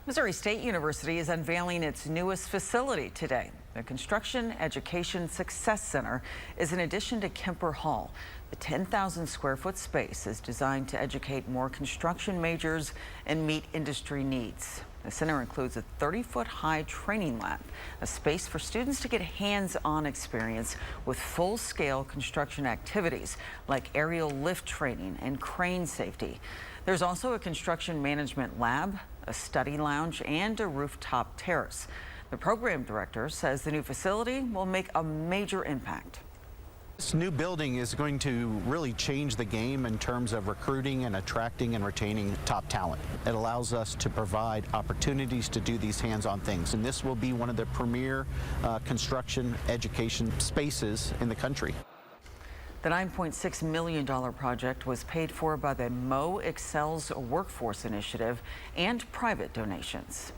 Missouri State University is unveiling its newest facility today. The Construction Education Success Center is an addition to Kemper Hall. The 10,000 square foot space is designed to educate more construction majors and meet industry needs. The center includes a 30-foot high training lab, a space for students to get hands-on experience with full-scale construction activities like aerial lift training and crane safety. There's also a construction management lab, a study lounge, and a rooftop terrace. The program director says the new facility will make a major impact. This new building is going to really change the game in terms of recruiting and attracting and retaining top talent. It allows us to provide opportunities to do these hands-on things, and this will be one of the premier construction education spaces in the country. The $9.6 million project was paid for by the Mo Excels Workforce Initiative and private donations.